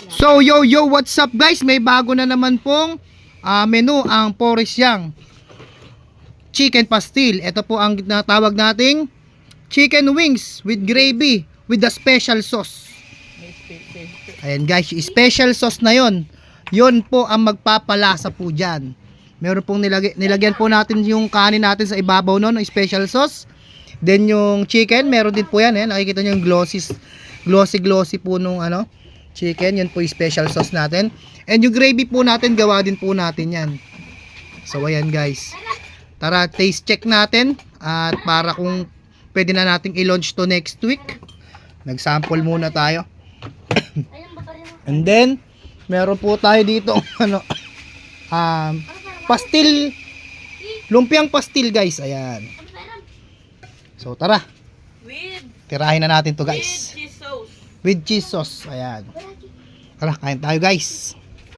So yo, what's up guys? May bago na naman pong menu ang Forrest Young Chicken Pastil. Ito po ang natawag nating chicken wings with gravy with the special sauce. Ayan guys, special sauce na yon. Yon po ang magpapalasa po dyan. Meron pong nilagyan po natin yung kanin natin sa ibabaw nun, ng special sauce. Then yung chicken, meron din po yan. Nakikita nyo yung glossy po nung chicken. Yun po yung special sauce natin. And yung gravy po natin, gawa din po natin yan. So ayan guys. Tara, taste check natin. At para kung pwede na nating i-launch to next week. Nag-sample muna tayo. And then meron po tayo dito pastil, lumpiang pastil guys. Ayan. So tara, tirahin na natin to guys. With cheese sauce. Ayan. Tara, kain tayo guys.